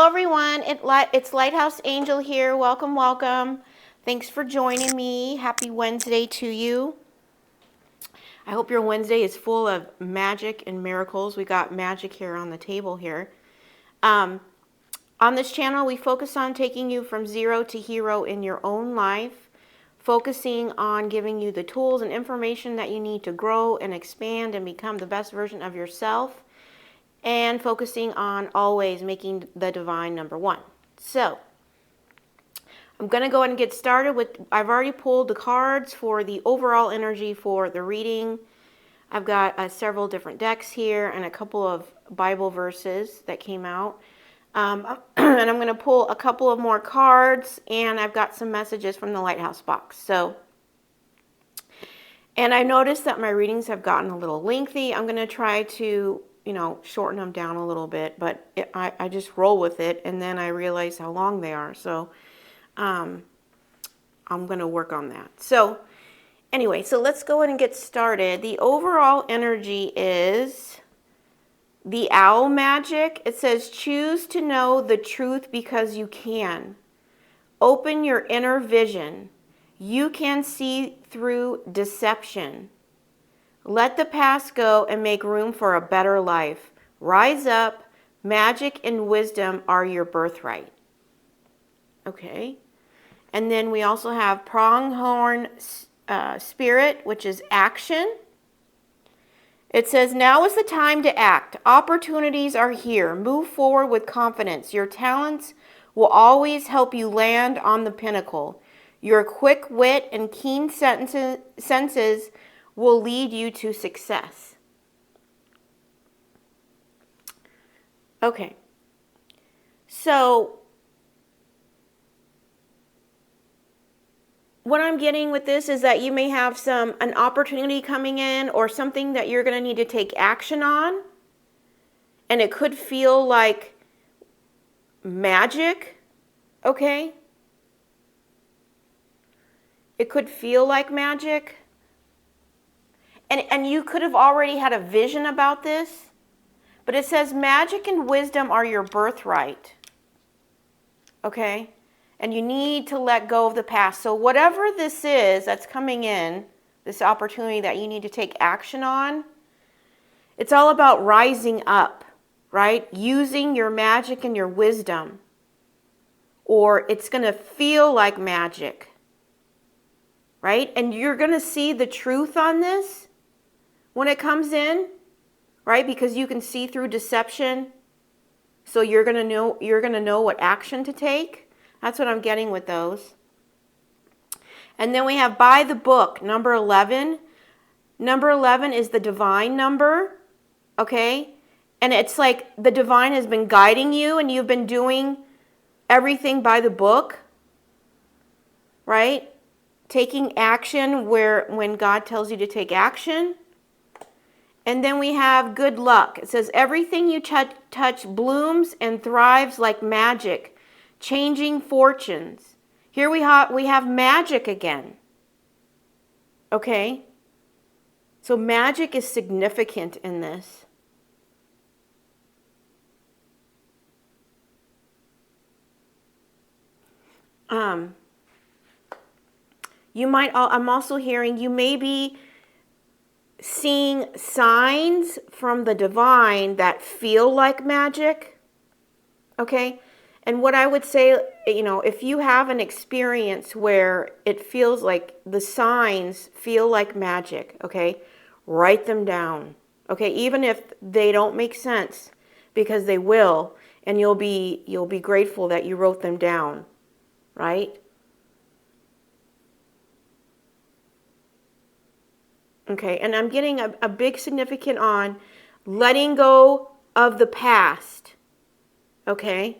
Hello everyone, it's Lighthouse Angel here. Welcome, welcome. Thanks for joining me. Happy Wednesday to you. I hope your Wednesday is full of magic and miracles. We got magic here on the table here. On this channel, we focus on taking you from zero to hero in your own life, focusing on giving you the tools and information that you need to grow and expand and become the best version of yourself, and focusing on always making the divine number one. So I'm going to go ahead and get started with, I've already pulled the cards for the overall energy for the reading. I've got several different decks here and a couple of Bible verses that came out. And I'm going to pull a couple of more cards, and I've got some messages from the Lighthouse box. So, and I noticed that my readings have gotten a little lengthy. I'm going to try to shorten them down a little bit, but I just roll with it, and then I realize how long they are. So I'm going to work on that. So anyway, so let's go ahead and get started. The overall energy is the owl magic. It says, choose to know the truth because you can. Open your inner vision. You can see through deception. Let the past go and make room for a better life. Rise up. Magic and wisdom are your birthright. Okay. And then we also have pronghorn spirit, which is action. It says, now is the time to act. Opportunities are here. Move forward with confidence. Your talents will always help you land on the pinnacle. Your quick wit and keen senses will lead you to success. Okay. So what I'm getting with this is that you may have an opportunity coming in or something that you're going to need to take action on. And it could feel like magic. Okay? It could feel like magic. And you could have already had a vision about this. But it says magic and wisdom are your birthright. Okay? And you need to let go of the past. So whatever this is that's coming in, this opportunity that you need to take action on, it's all about rising up, right? Using your magic and your wisdom. Or it's going to feel like magic, right? And you're going to see the truth on this when it comes in, right? Because you can see through deception. So you're going to know what action to take. That's what I'm getting with those. And then we have by the book, number 11. Number 11 is the divine number, okay? And it's like the divine has been guiding you and you've been doing everything by the book, right? Taking action when God tells you to take action. And then we have good luck. It says, everything you touch blooms and thrives like magic, changing fortunes. Here we have magic again. Okay? So magic is significant in this. I'm also hearing you may be seeing signs from the divine that feel like magic. Okay? And what I would say, if you have an experience where it feels like the signs feel like magic, okay, write them down. Okay? Even if they don't make sense, because they will, and you'll be grateful that you wrote them down, right? Okay, and I'm getting a big significant on letting go of the past. Okay?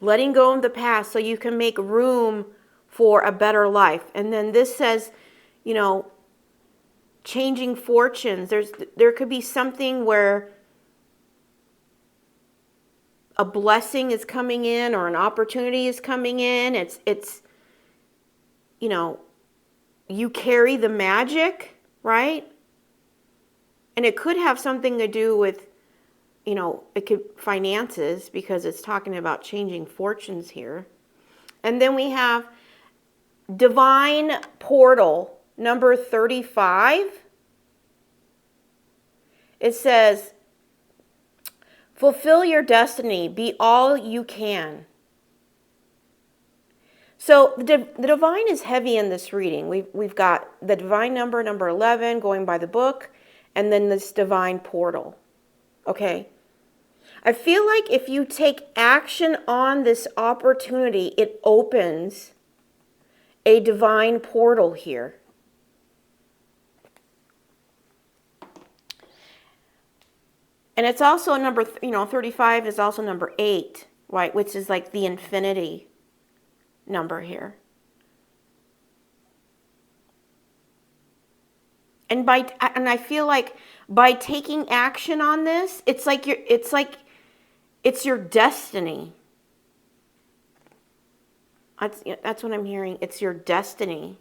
Letting go of the past so you can make room for a better life. And then this says, changing fortunes. There could be something where a blessing is coming in or an opportunity is coming in. It's you carry the magic, right? And it could have something to do with you know, it could finances, because it's talking about changing fortunes here. And then we have divine portal number 35. It says, fulfill your destiny, be all you can. So the divine is heavy in this reading. We've got the divine number 11, going by the book, and then this divine portal. Okay? I feel like if you take action on this opportunity, it opens a divine portal here. And it's also number, 35 is also number 8, right? Which is like the infinity number here. And I feel like by taking action on this, it's your destiny. That's what I'm hearing. It's your destiny.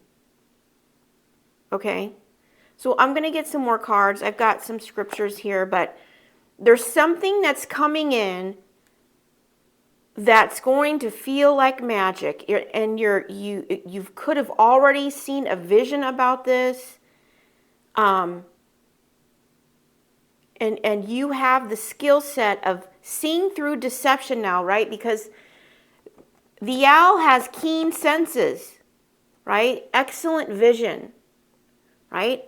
Okay? So I'm going to get some more cards. I've got some scriptures here, but there's something that's coming in that's going to feel like magic. And you could have already seen a vision about this. And you have the skill set of seeing through deception now, right? Because the owl has keen senses, right? Excellent vision, right?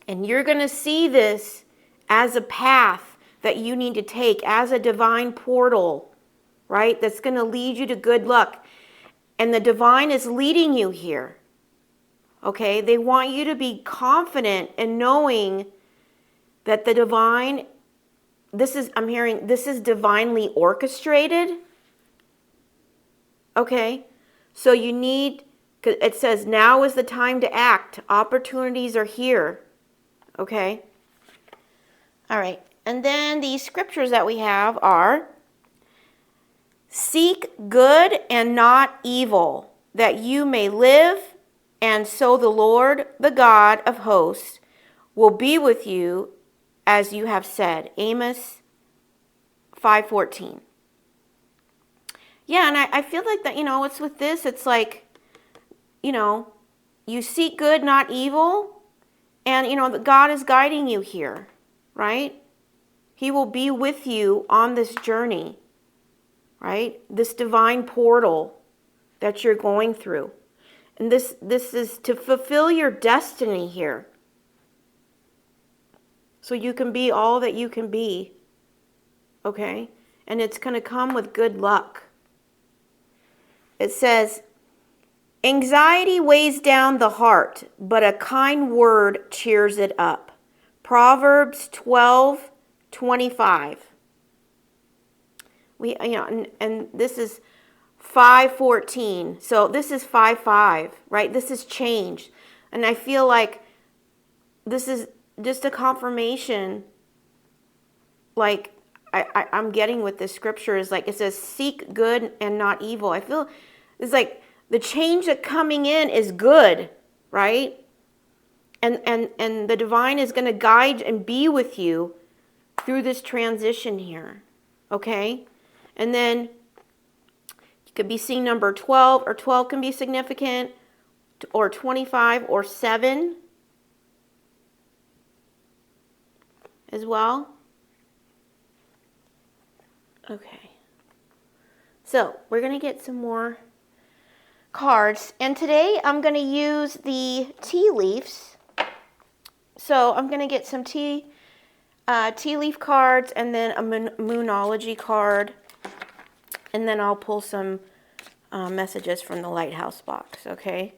And you're going to see this as a path that you need to take, as a divine portal, right? That's going to lead you to good luck. And the divine is leading you here. Okay? They want you to be confident in knowing that the divine, I'm hearing, this is divinely orchestrated. Okay? So you need, it says, now is the time to act. Opportunities are here. Okay? All right. And then the scriptures that we have are, seek good and not evil, that you may live, and so the Lord, the God of hosts, will be with you as you have said. Amos 5:14. Yeah, and I feel like that, it's with this, it's like, you seek good, not evil, and, that God is guiding you here, right? He will be with you on this journey, right? This divine portal that you're going through. And this is to fulfill your destiny here. So you can be all that you can be, okay? And it's going to come with good luck. It says, anxiety weighs down the heart, but a kind word cheers it up. Proverbs 12:25. And this is 5:14. So this is 5:5, right? This is change. And I feel like this is just a confirmation, like I'm getting with this scripture is like, it says, seek good and not evil. I feel it's like the change that's coming in is good, right? And the divine is going to guide and be with you through this transition here, okay? And then you could be seeing number 12, or 12 can be significant, or 25, or 7 as well. Okay. So we're going to get some more cards. And today I'm going to use the tea leaves. So I'm going to get some tea leaf cards, and then a moonology card. And then I'll pull some messages from the Lighthouse box, okay?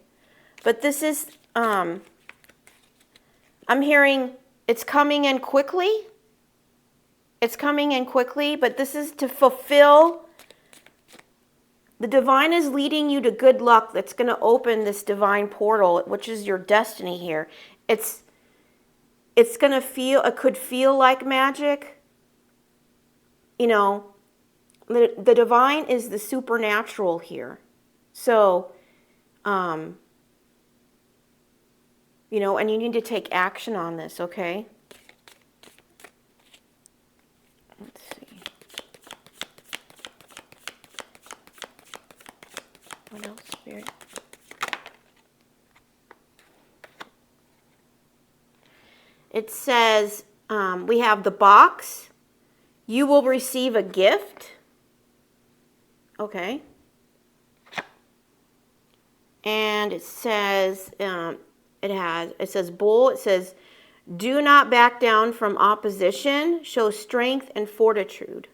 But this is, I'm hearing it's coming in quickly. It's coming in quickly, but this is to fulfill. The divine is leading you to good luck that's going to open this divine portal, which is your destiny here. It's going to feel, it could feel like magic. The divine is the supernatural here. So, and you need to take action on this, okay? Spirit. It says, we have the box. You will receive a gift. Okay. And it says, it says bull. It says, do not back down from opposition. Show strength and fortitude.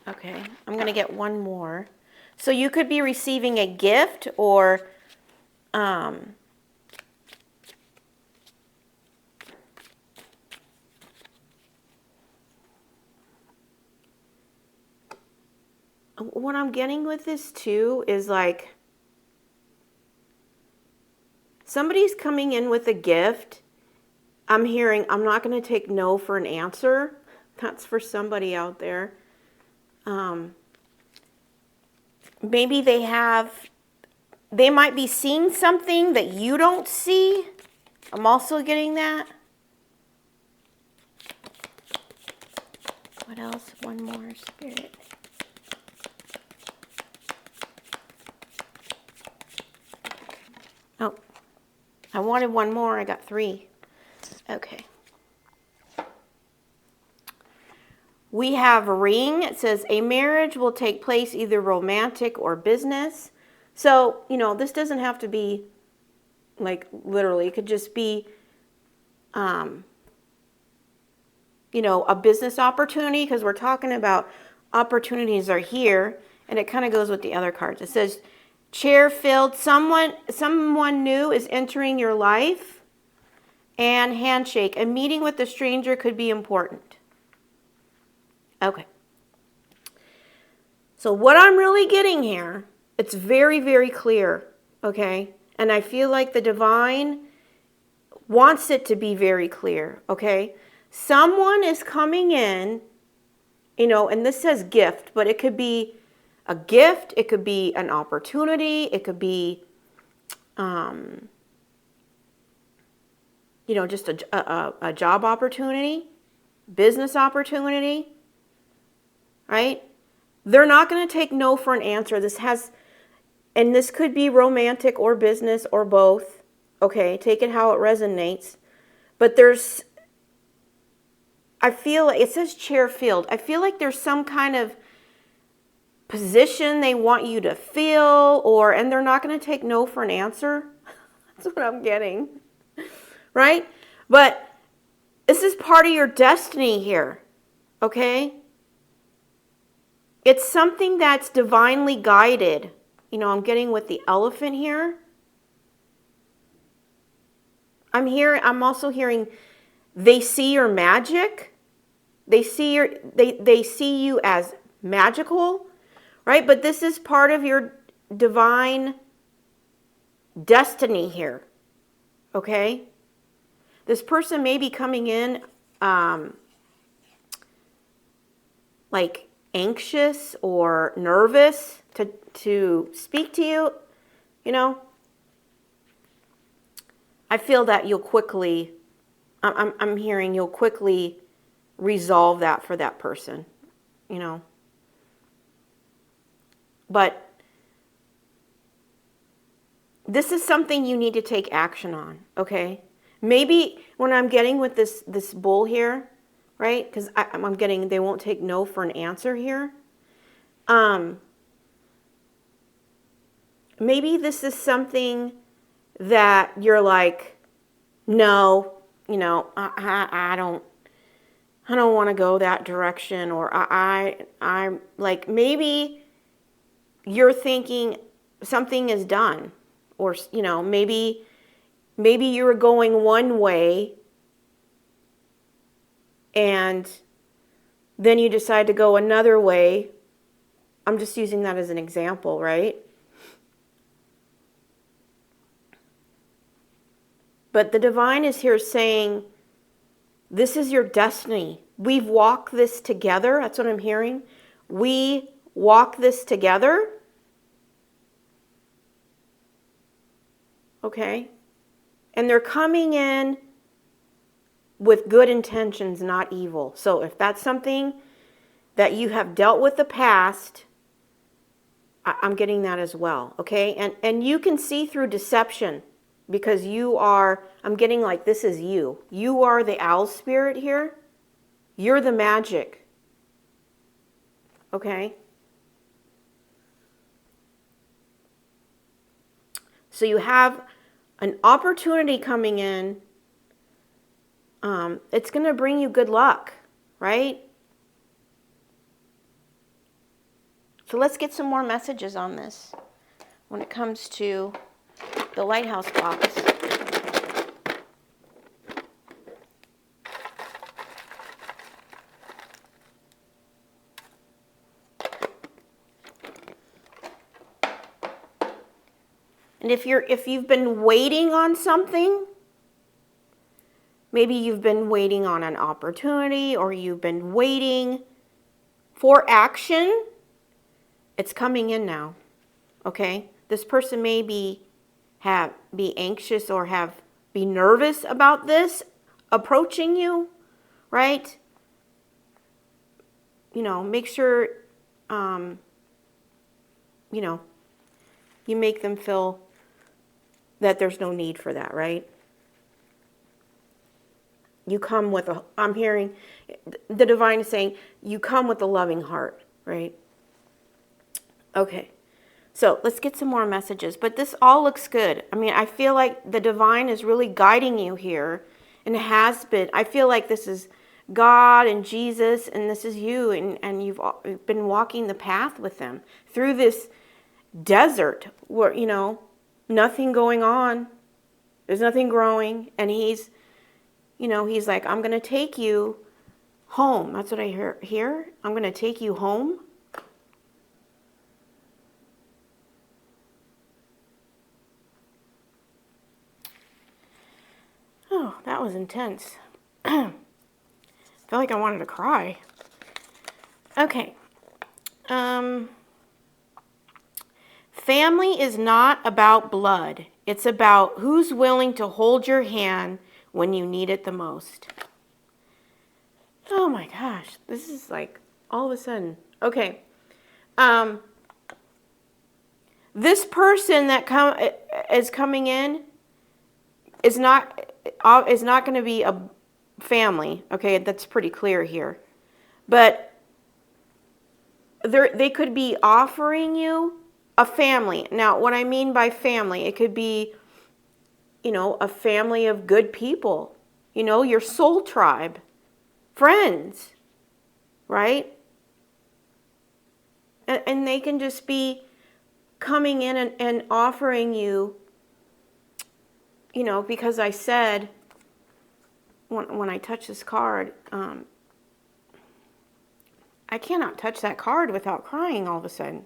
Okay, I'm going to get one more. So you could be receiving a gift or what I'm getting with this too is like somebody's coming in with a gift. I'm hearing, I'm not going to take no for an answer. That's for somebody out there. Maybe they might be seeing something that you don't see. I'm also getting that. What else? One more, Spirit. Oh, I wanted one more. I got 3. Okay. We have a ring. It says a marriage will take place either romantic or business. So, this doesn't have to be like literally. It could just be, a business opportunity because we're talking about opportunities are here. And it kind of goes with the other cards. It says chair filled. Someone new is entering your life. And handshake. A meeting with a stranger could be important. Okay. So what I'm really getting here, it's very, very clear, okay? And I feel like the divine wants it to be very clear, okay? Someone is coming in, and this says gift, but it could be a gift, it could be an opportunity, it could be, just a job opportunity, business opportunity. Right? They're not going to take no for an answer. And this could be romantic or business or both. Okay, take it how it resonates. But I feel like, it says chair filled. I feel like there's some kind of position they want you to fill, and they're not going to take no for an answer. That's what I'm getting. Right? But this is part of your destiny here. Okay? It's something that's divinely guided. I'm getting with the elephant here. I'm also hearing they see your magic. They see you as magical, right? But this is part of your divine destiny here. Okay? This person may be coming in like anxious or nervous to speak to you, I feel that you'll quickly, I'm hearing you'll quickly resolve that for that person, But this is something you need to take action on, okay? Maybe when I'm getting with this bull here, right? Because I'm getting, they won't take no for an answer here. Maybe this is something that you're like, no, I don't want to go that direction, or I'm like, maybe you're thinking something is done, or maybe you were going one way and then you decide to go another way. I'm just using that as an example, right? But the divine is here saying, this is your destiny. We've walked this together. That's what I'm hearing. We walk this together. Okay? And they're coming in with good intentions, not evil. So if that's something that you have dealt with the past, I'm getting that as well, okay? And you can see through deception because you are, I'm getting like this is you. You are the owl spirit here. You're the magic, okay? So you have an opportunity coming in. It's going to bring you good luck, right? So let's get some more messages on this when it comes to the Lighthouse box. And if you've been waiting on something, maybe you've been waiting on an opportunity or you've been waiting for action, it's coming in now. Okay? This person may be anxious or be nervous about this approaching you, right? You know, make sure you know, you make them feel that there's no need for that, right? You come with I'm hearing the divine is saying, you come with a loving heart, right? Okay, so let's get some more messages, but this all looks good. I mean, I feel like the divine is really guiding you here and has been. I feel like this is God and Jesus and this is you and you've been walking the path with them through this desert where, you know, nothing going on. There's nothing growing. And he's, you know, he's like, I'm going to take you home. That's what I hear here. I'm going to take you home. Oh, that was intense. I felt like I wanted to cry. Okay. Family is not about blood. It's about who's willing to hold your hand when you need it the most. Oh my gosh, this is like all of a sudden. Okay. This person that is coming in is not going to be a family. Okay, that's pretty clear here. But they could be offering you a family. Now, what I mean by family, it could be, you know, a family of good people, you know, your soul tribe, friends, right? And they can just be coming in and offering you, you know, because I said, when I touch this card, I cannot touch that card without crying all of a sudden.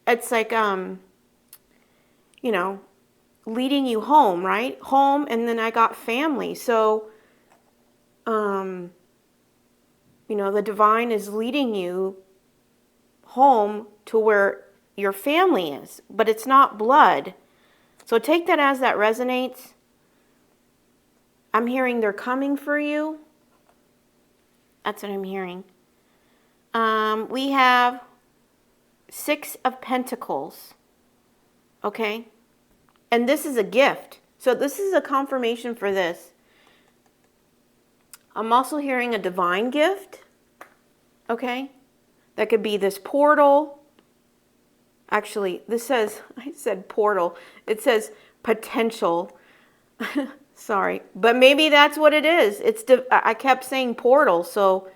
It's like, you know, leading you home, right? Home, and then I got family. So, you know, the divine is leading you home to where your family is, but it's not blood. So take that as that resonates. I'm hearing they're coming for you. That's what I'm hearing. We have 6 of Pentacles. Okay? And this is a gift. So this is a confirmation for this. I'm also hearing a divine gift. Okay? That could be this portal. Actually, this says, I said portal. It says potential. Sorry. But maybe that's what it is. I kept saying portal. So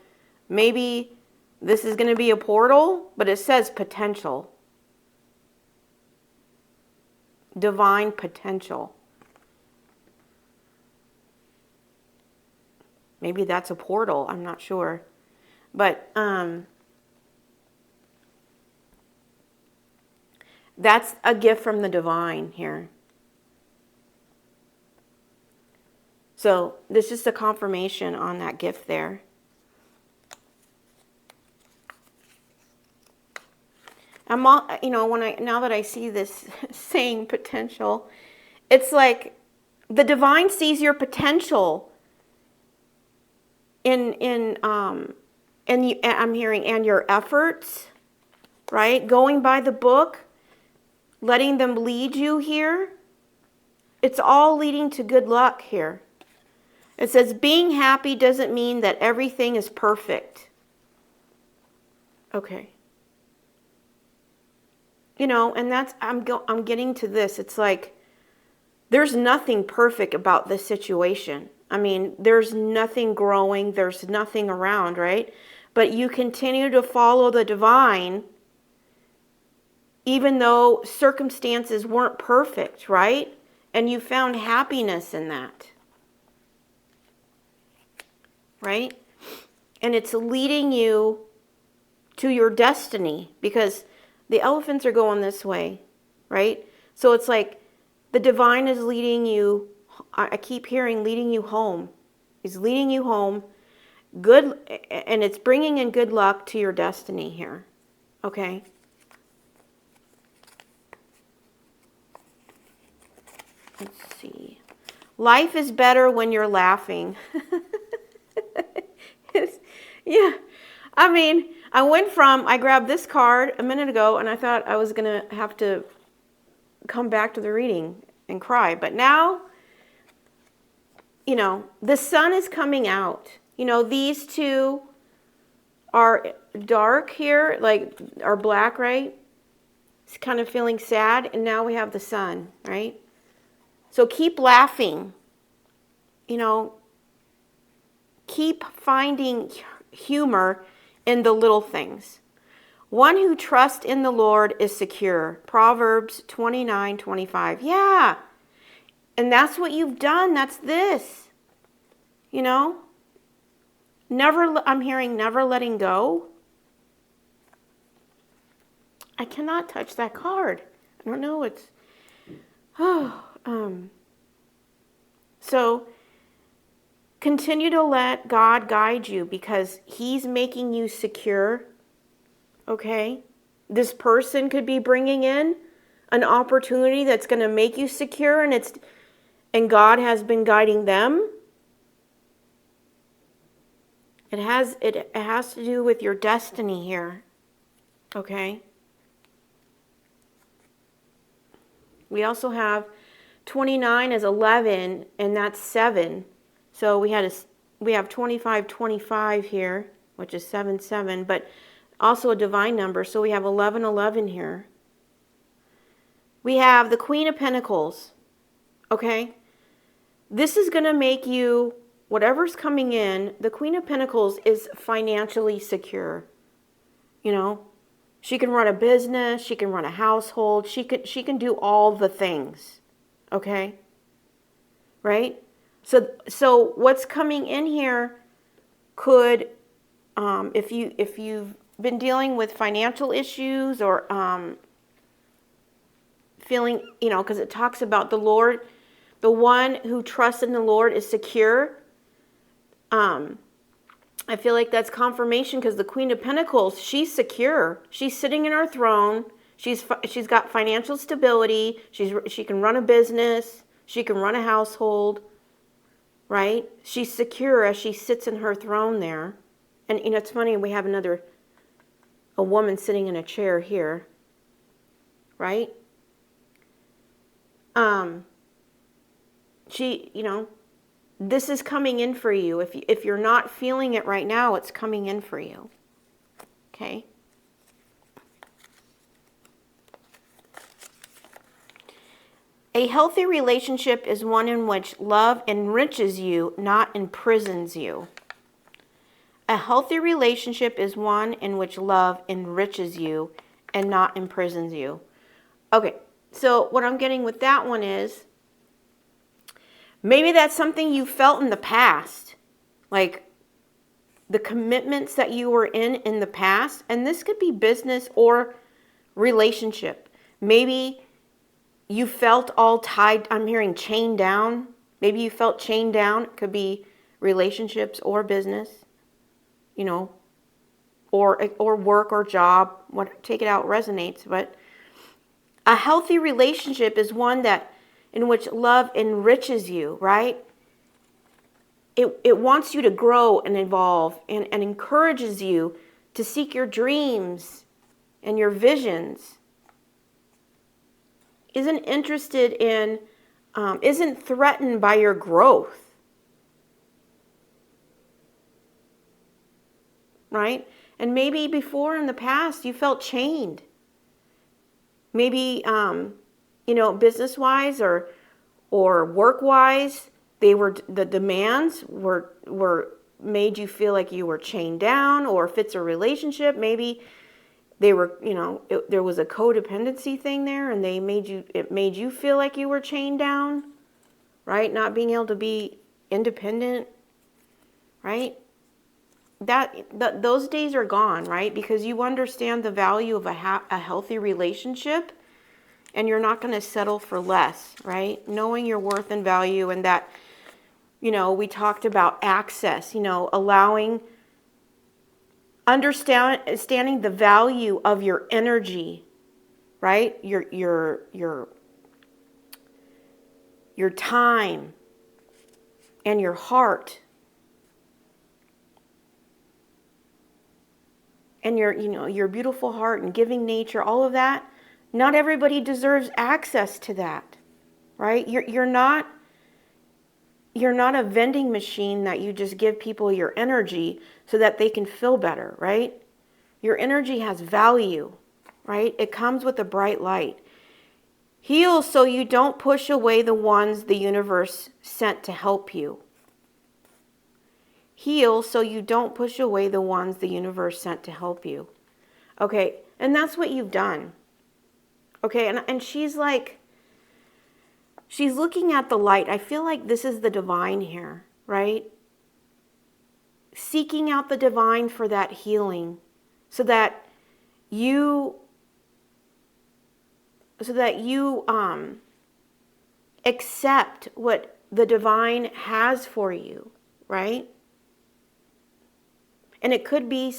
maybe this is going to be a portal, but it says potential. Divine potential. Maybe that's a portal. I'm not sure. But that's a gift from the divine here. So this is the confirmation on that gift there. You know, now that I see this saying potential, it's like the divine sees your potential I'm hearing, and your efforts, right? Going by the book, letting them lead you here. It's all leading to good luck here. It says being happy doesn't mean that everything is perfect. Okay. You know, and that's, I'm getting to this. It's like, there's nothing perfect about this situation. I mean, there's nothing growing. There's nothing around, right? But you continue to follow the divine, even though circumstances weren't perfect, right? And you found happiness in that, right? And it's leading you to your destiny, because the elephants are going this way, right? So it's like the divine is leading you. I keep hearing leading you home. He's leading you home. Good, and it's bringing in good luck to your destiny here. Okay? Let's see. Life is better when you're laughing. Yeah. I mean, I grabbed this card a minute ago and I thought I was going to have to come back to the reading and cry. But now, you know, the sun is coming out. You know, these two are dark here, like are black, right? It's kind of feeling sad. And now we have the sun, right? So keep laughing. You know, keep finding humor in the little things. One who trusts in the Lord is secure. Proverbs 29:25. Yeah. And that's what you've done. That's this. You know? I'm hearing never letting go. I cannot touch that card. I don't know. So continue to let God guide you, because He's making you secure. Okay? This person could be bringing in an opportunity that's going to make you secure, and God has been guiding them. It has to do with your destiny here. Okay? We also have 29 as 11, and that's 7. So we have 25 here, which is 7, but also a divine number. So we have 11 here. We have the Queen of Pentacles. Okay? This is going to make you, whatever's coming in, the Queen of Pentacles is financially secure. You know? She can run a business, she can run a household, she can do all the things. Okay? Right? So what's coming in here could, if you've been dealing with financial issues or feeling, you know, because it talks about the Lord, the one who trusts in the Lord is secure. I feel like that's confirmation, because the Queen of Pentacles, she's secure. She's sitting in her throne. She's got financial stability. She can run a business. She can run a household. Right? She's secure as she sits in her throne there. And, you know, it's funny, we have a woman sitting in a chair here. Right? You know, this is coming in for you. If you're not feeling it right now, it's coming in for you. Okay? A healthy relationship is one in which love enriches you, not imprisons you. A healthy relationship is one in which love enriches you and not imprisons you. Okay, so what I'm getting with that one is, maybe that's something you felt in the past, like the commitments that you were in the past, and this could be business or relationship. Maybe you felt all tied, I'm hearing chained down. Maybe you felt chained down. It could be relationships or business, you know, or work or job. Take it out resonates. But a healthy relationship is one in which love enriches you, right? It wants you to grow and evolve and encourages you to seek your dreams and your visions, isn't interested in, isn't threatened by your growth, right? And maybe before in the past you felt chained. Maybe, business-wise or work-wise, the demands were made you feel like you were chained down, or if it's a relationship, maybe they were, there was a codependency thing there, and it made you feel like you were chained down, right? Not being able to be independent, right? Those days are gone, right? Because you understand the value of a healthy relationship, and you're not going to settle for less, right? Knowing your worth and value, and that, we talked about access, understanding the value of your energy, right? Your time and your heart and your beautiful heart and giving nature, all of that. Not everybody deserves access to that, right? You're not a vending machine that you just give people your energy so that they can feel better, right? Your energy has value, right? It comes with a bright light. Heal so you don't push away the ones the universe sent to help you. Heal so you don't push away the ones the universe sent to help you. Okay, and that's what you've done. Okay, and she's looking at the light. I feel like this is the divine here, right? Seeking out the divine for that healing so that you accept what the divine has for you, right? And it could be,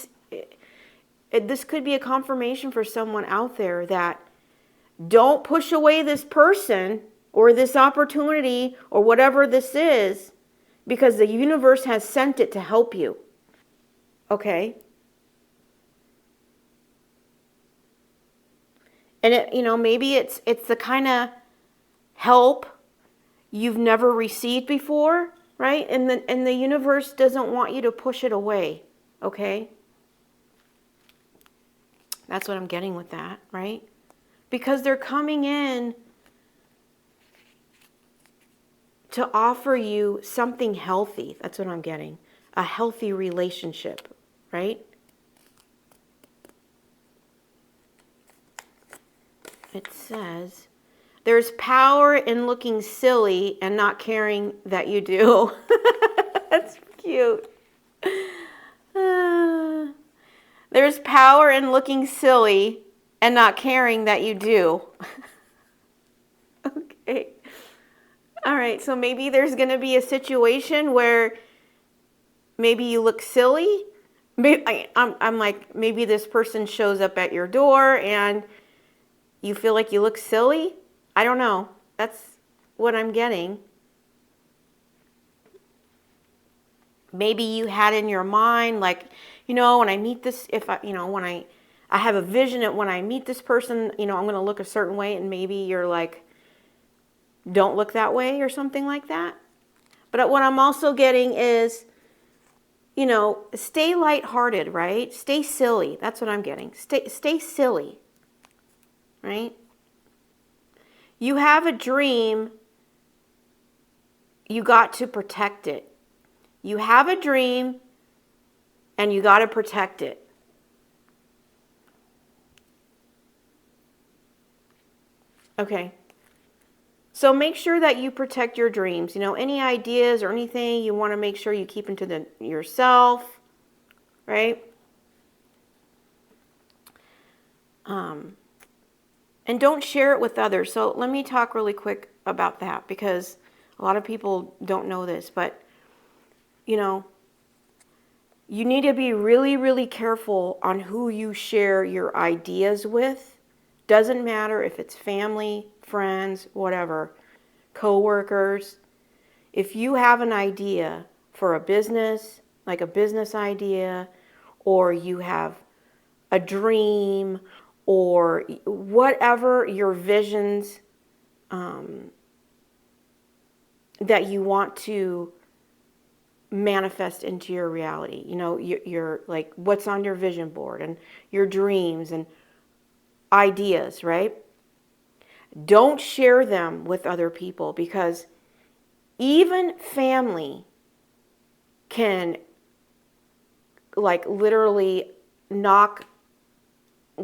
this could be a confirmation for someone out there that don't push away this person or this opportunity or whatever this is, because the universe has sent it to help you. Okay? And maybe it's the kind of help you've never received before, right? And the universe doesn't want you to push it away. Okay? That's what I'm getting with that, right? Because they're coming in to offer you something healthy. That's what I'm getting. A healthy relationship, right? It says, there's power in looking silly and not caring that you do. That's cute. There's power in looking silly and not caring that you do. Okay. All right, so maybe there's going to be a situation where maybe you look silly. I'm like, maybe this person shows up at your door and you feel like you look silly. I don't know. That's what I'm getting. Maybe you had in your mind, like, when I meet this, when I have a vision that when I meet this person, I'm going to look a certain way, and maybe you're like, don't look that way or something like that. But what I'm also getting is, stay lighthearted, right? Stay silly. That's what I'm getting. Stay silly, right? You have a dream. You got to protect it. You have a dream and you got to protect it. Okay. So make sure that you protect your dreams. Any ideas or anything you want to make sure you keep into yourself, right? And don't share it with others. So let me talk really quick about that, because a lot of people don't know this, but you need to be really, really careful on who you share your ideas with. Doesn't matter if it's family, friends, whatever, co-workers. If you have an idea for a business, like a business idea, or you have a dream, or whatever your visions that you want to manifest into your reality. You know, your like what's on your vision board and your dreams and ideas, right? Don't share them with other people, because even family can like literally knock,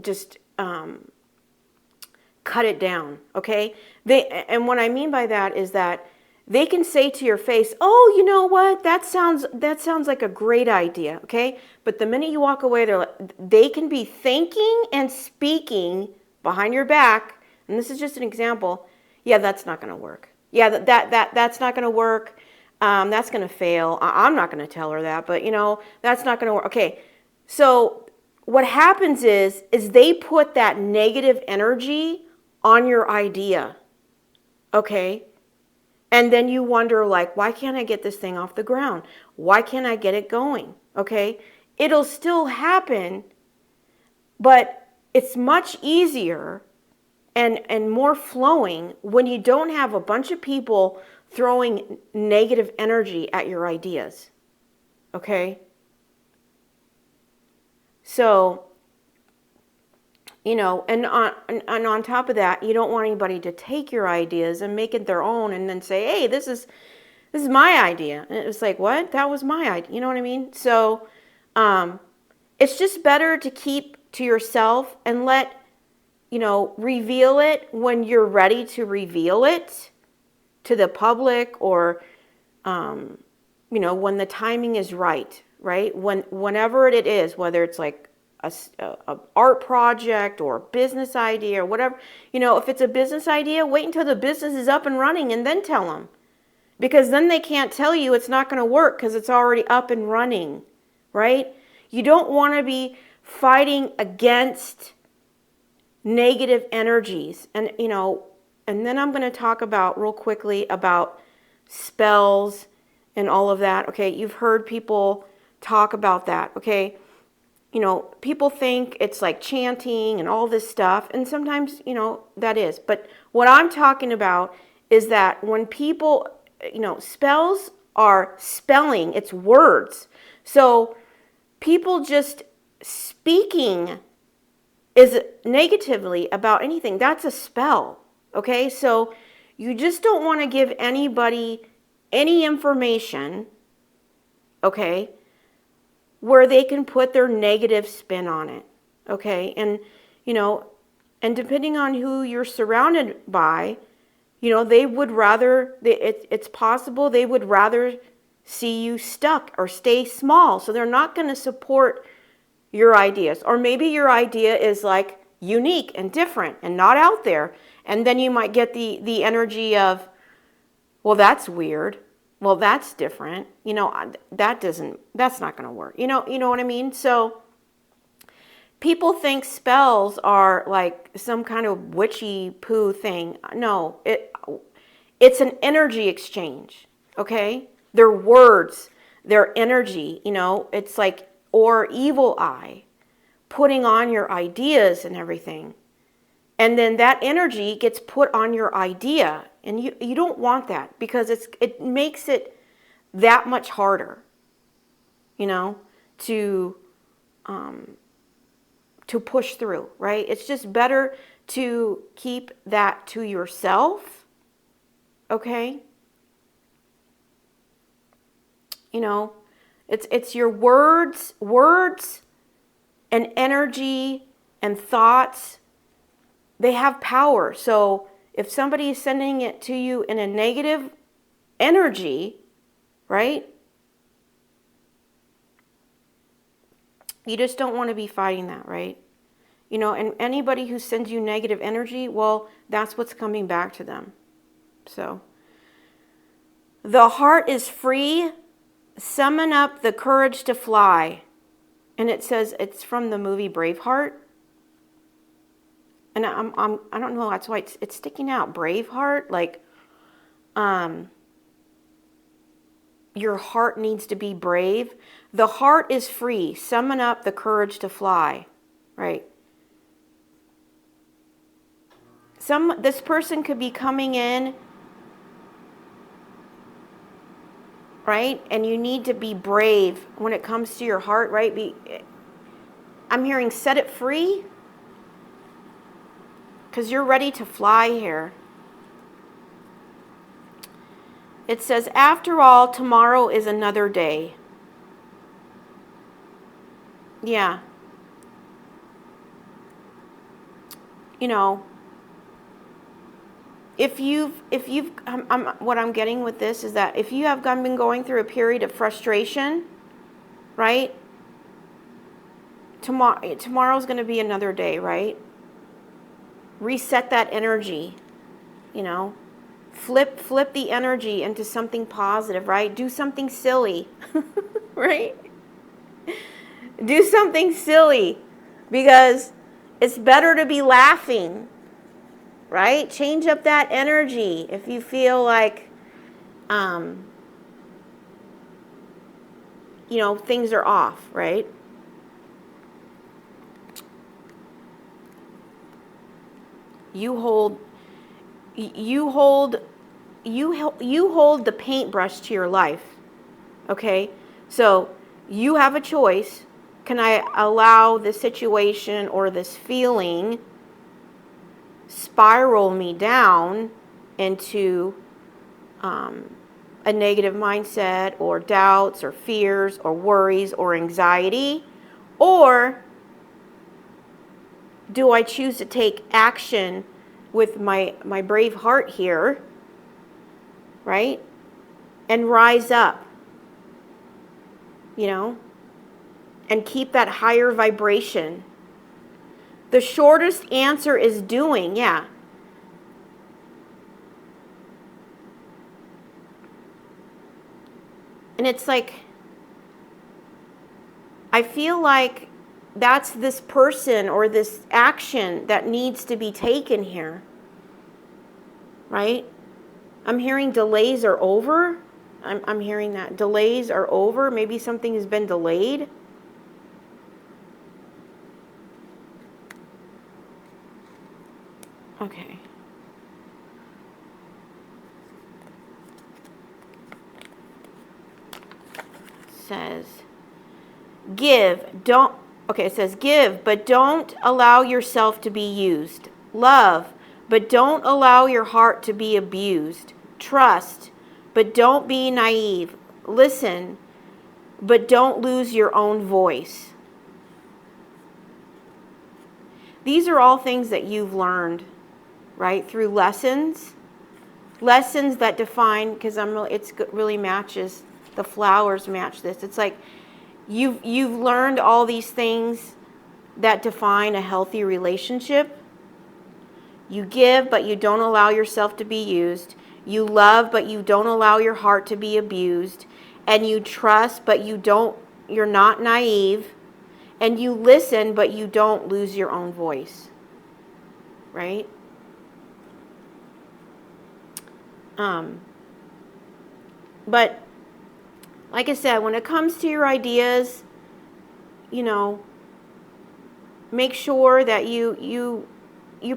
just cut it down, okay? And what I mean by that is that they can say to your face, "Oh, you know what? That sounds like a great idea," okay? But the minute you walk away, they can be thinking and speaking behind your back, and this is just an example. Yeah, that's not going to work. Yeah, that's not going to work. That's going to fail. I'm not going to tell her that, but you know, that's not going to work. Okay, so what happens is they put that negative energy on your idea, okay? And then you wonder, like, why can't I get this thing off the ground? Why can't I get it going? Okay? It'll still happen, but it's much easier and more flowing when you don't have a bunch of people throwing negative energy at your ideas. Okay? So, you know, and on top of that, you don't want anybody to take your ideas and make it their own and then say, "Hey, this is my idea." And it's like, "What? That was my idea." You know what I mean? So, it's just better to keep to yourself and reveal it when you're ready to reveal it to the public, or, when the timing is right, right? Whenever it is, whether it's like a art project or a business idea or whatever, if it's a business idea, wait until the business is up and running and then tell them. Because then they can't tell you it's not going to work because it's already up and running, right? You don't want to be fighting against negative energies. And then I'm going to talk about real quickly about spells and all of that. Okay, you've heard people talk about that. Okay, people think it's like chanting and all this stuff, and sometimes that is. But what I'm talking about is that when people, spells are spelling, it's words. So people just speaking is negatively about anything, that's a spell. Okay, so you just don't want to give anybody any information, okay, where they can put their negative spin on it. Okay, and and depending on who you're surrounded by, they would rather, it's possible they would rather see you stuck or stay small, so they're not going to support your ideas. Or maybe your idea is like unique and different and not out there, and then you might get the energy of, well, that's weird, well, that's different, that's not going to work, you know what I mean? So people think spells are like some kind of witchy poo thing. No, it's an energy exchange, okay? They're words, they're energy, it's like, or evil eye, putting on your ideas and everything. And then that energy gets put on your idea. And you don't want that, because it makes it that much harder, to push through, right? It's just better to keep that to yourself, okay? It's your words and energy and thoughts, they have power. So if somebody is sending it to you in a negative energy, right? You just don't want to be fighting that, right? And anybody who sends you negative energy, well, that's what's coming back to them. So, the heart is free. Summon up the courage to fly. And it says, it's from the movie Braveheart. And I don't know, that's why it's sticking out. Braveheart, like, your heart needs to be brave. The heart is free. Summon up the courage to fly, right? this person could be coming in, right? And you need to be brave when it comes to your heart, right? I'm hearing set it free, because you're ready to fly here. It says, after all, tomorrow is another day. Yeah. You know, what I'm getting with this is that if you have been going through a period of frustration, right? Tomorrow's going to be another day, right? Reset that energy, you know. Flip the energy into something positive, right? Do something silly, right? Do something silly, because it's better to be laughing, right? Change up that energy if you feel like, you know, things are off, right? You hold the paintbrush to your life, okay? So you have a choice. Can I allow the situation or this feeling spiral me down into a negative mindset, or doubts, or fears, or worries, or anxiety? Or do I choose to take action with my brave heart here, right? And rise up, you know, and keep that higher vibration. The shortest answer is doing, yeah. And it's like, I feel like that's this person or this action that needs to be taken here, right? I'm hearing delays are over. I'm hearing that delays are over. Maybe something has been delayed. Okay. Says, it says give, but don't allow yourself to be used. Love, but don't allow your heart to be abused. Trust, but don't be naive. Listen, but don't lose your own voice. These are all things that you've learned, right? Through lessons that define, because it really matches, the flowers match this. It's like you've learned all these things that define a healthy relationship. You give, but you don't allow yourself to be used. You love, but you don't allow your heart to be abused. And you trust, but you're not naive. And you listen, but you don't lose your own voice. Right? But like I said, when it comes to your ideas, you know, make sure that you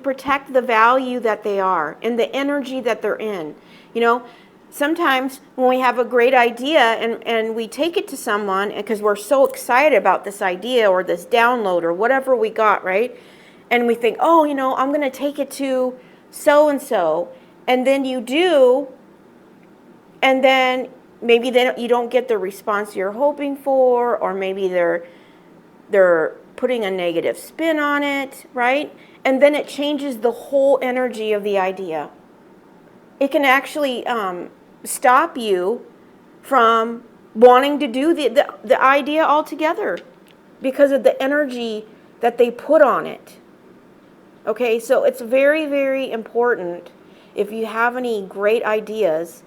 protect the value that they are and the energy that they're in. You know, sometimes when we have a great idea and we take it to someone because we're so excited about this idea or this download or whatever we got, right? And we think, oh, you know, I'm going to take it to so-and-so. And then you do, and then maybe you don't get the response you're hoping for, or maybe they're putting a negative spin on it, right? And then it changes the whole energy of the idea. It can actually stop you from wanting to do the idea altogether because of the energy that they put on it. Okay, so it's very, very important. If you have any great ideas,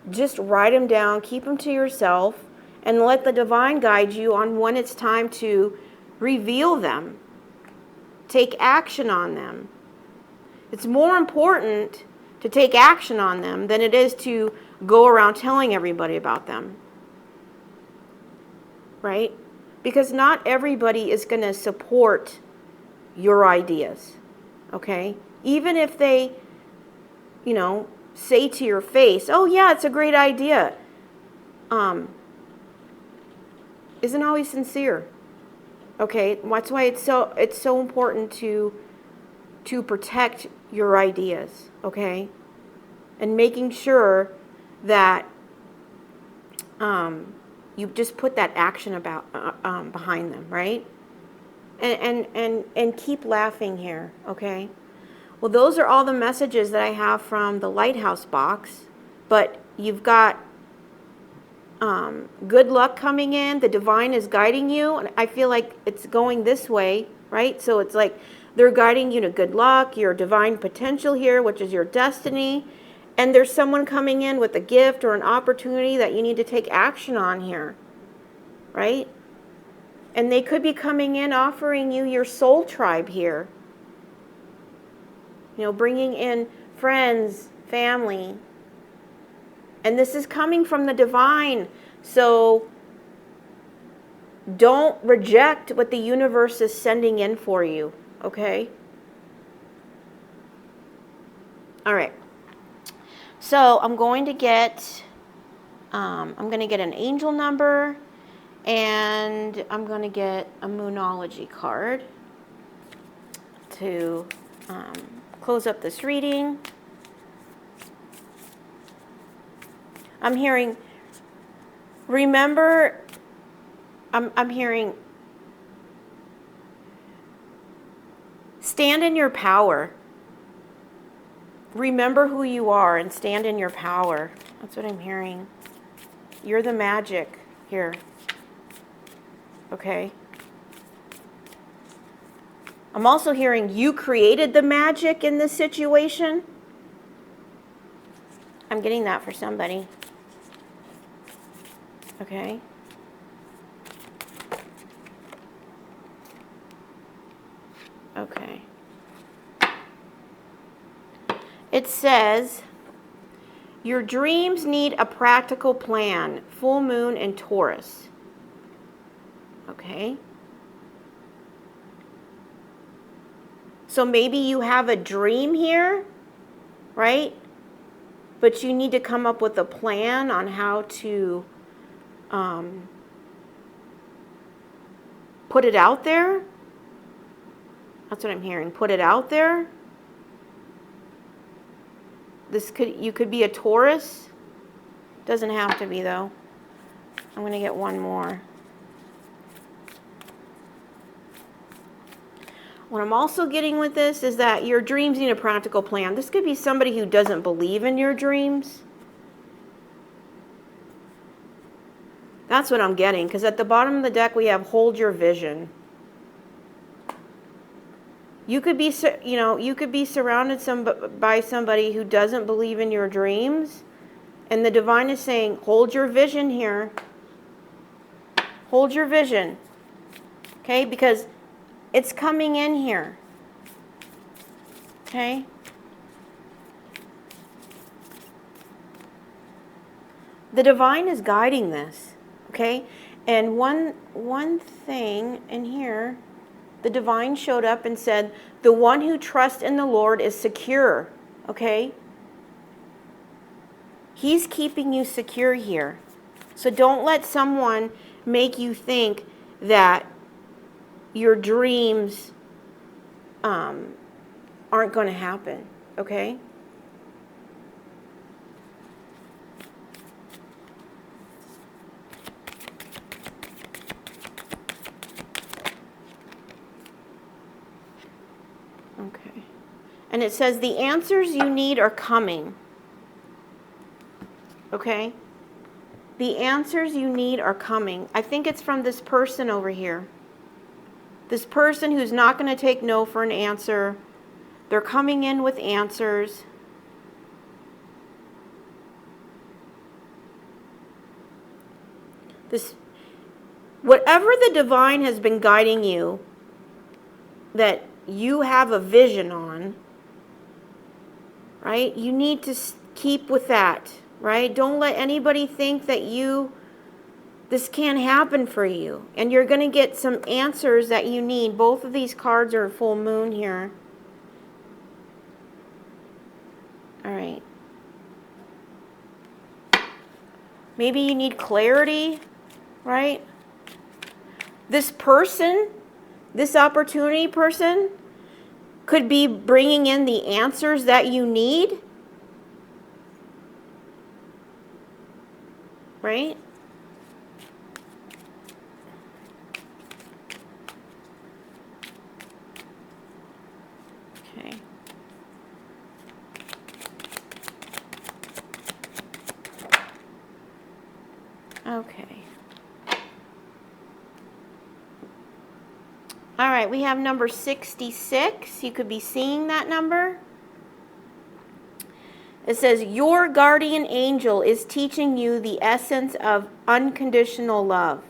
just write them down, keep them to yourself, and let the divine guide you on when it's time to reveal them. Take action on them. It's more important to take action on them than it is to go around telling everybody about them. Right? Because not everybody is going to support your ideas. Okay? Even if they, you know, say to your face, oh yeah, it's a great idea, isn't always sincere. Okay, that's why it's so important to protect your ideas, okay? And making sure that you just put that action about behind them, right? And keep laughing here, okay? Well, those are all the messages that I have from the Lighthouse box, but you've got good luck coming in. The divine is guiding you, and I feel like it's going this way, right? So it's like they're guiding you to good luck, your divine potential here, which is your destiny. And there's someone coming in with a gift or an opportunity that you need to take action on here, right? And they could be coming in offering you your soul tribe here. You know, bringing in friends, family. And this is coming from the divine. So don't reject what the universe is sending in for you, okay? All right. So I'm going to get an angel number, and I'm going to get a moonology card to close up this reading. I'm hearing, remember, I'm hearing, stand in your power. Remember who you are and stand in your power. That's what I'm hearing. You're the magic here. Okay? I'm also hearing you created the magic in this situation. I'm getting that for somebody. Okay? Okay. It says, your dreams need a practical plan. Full moon in Taurus. Okay. So maybe you have a dream here, right? But you need to come up with a plan on how to put it out there. That's what I'm hearing. Put it out there. You could be a Taurus. Doesn't have to be though. I'm going to get one more. What I'm also getting with this is that your dreams need a practical plan. This could be somebody who doesn't believe in your dreams. That's what I'm getting, because at the bottom of the deck we have hold your vision. You could be, you could be surrounded by somebody who doesn't believe in your dreams, and the divine is saying, hold your vision here. Hold your vision. Okay, because it's coming in here. Okay? The divine is guiding this. Okay? And one thing in here, the divine showed up and said, the one who trusts in the Lord is secure. Okay? He's keeping you secure here. So don't let someone make you think that your dreams aren't going to happen. Okay? Okay. And it says the answers you need are coming. Okay? The answers you need are coming. I think it's from this person over here. This person who's not going to take no for an answer. They're coming in with answers. Whatever the divine has been guiding you, that you have a vision on, right? You need to keep with that, right? Don't let anybody think that this can't happen for you. And you're going to get some answers that you need. Both of these cards are full moon here. All right. Maybe you need clarity, right? This person, this opportunity person, could be bringing in the answers that you need, right? Okay. Okay. All right, we have number 66. You could be seeing that number. It says, your guardian angel is teaching you the essence of unconditional love.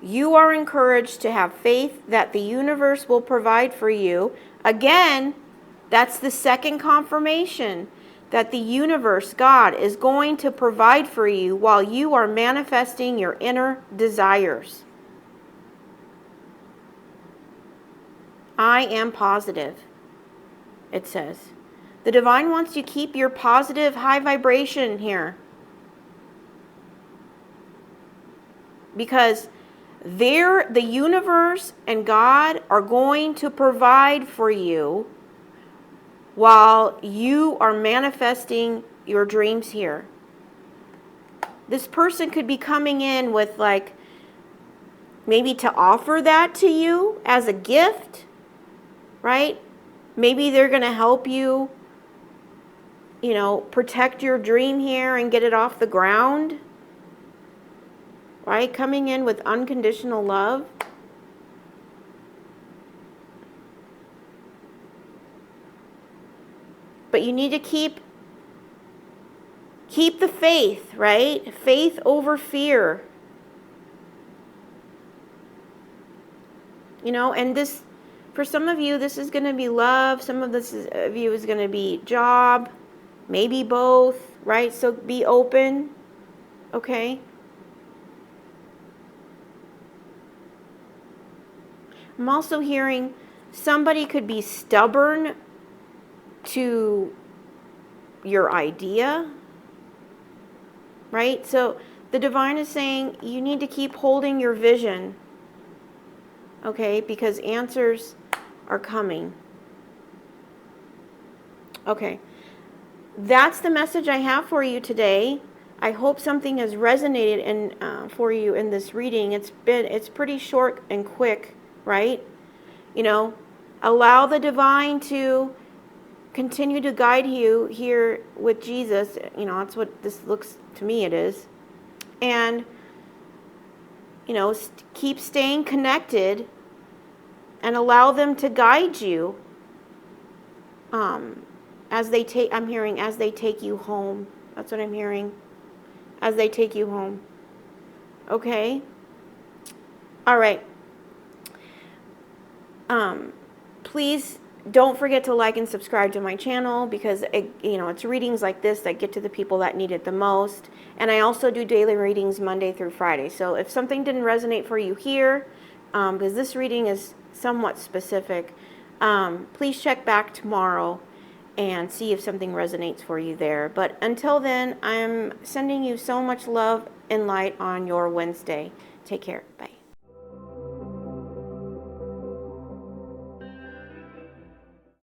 You are encouraged to have faith that the universe will provide for you. Again, that's the second confirmation that the universe, God, is going to provide for you while you are manifesting your inner desires. I am positive, it says. The divine wants you to keep your positive high vibration here. Because the universe and God are going to provide for you while you are manifesting your dreams here. This person could be coming in with like, maybe to offer that to you as a gift, right? Maybe they're going to help you, protect your dream here and get it off the ground, right? Coming in with unconditional love. But you need to keep the faith, right? Faith over fear. And this, for some of you, this is going to be love. Some of you is going to be job, maybe both, right? So be open, okay? I'm also hearing somebody could be stubborn to your idea, right? So the divine is saying you need to keep holding your vision, okay? Because answers are coming. Okay. That's the message I have for you today. I hope something has resonated for you in this reading. It's pretty short and quick, right? Allow the divine to continue to guide you here with Jesus. That's what this looks to me it is. And keep staying connected and allow them to guide you as they take you home. That's what I'm hearing. As they take you home. Okay? All right. Please don't forget to like and subscribe to my channel because it's readings like this that get to the people that need it the most. And I also do daily readings Monday through Friday. So if something didn't resonate for you here, because this reading is somewhat specific, please check back tomorrow and see if something resonates for you there. But until then, I'm sending you so much love and light on your Wednesday. Take care. Bye.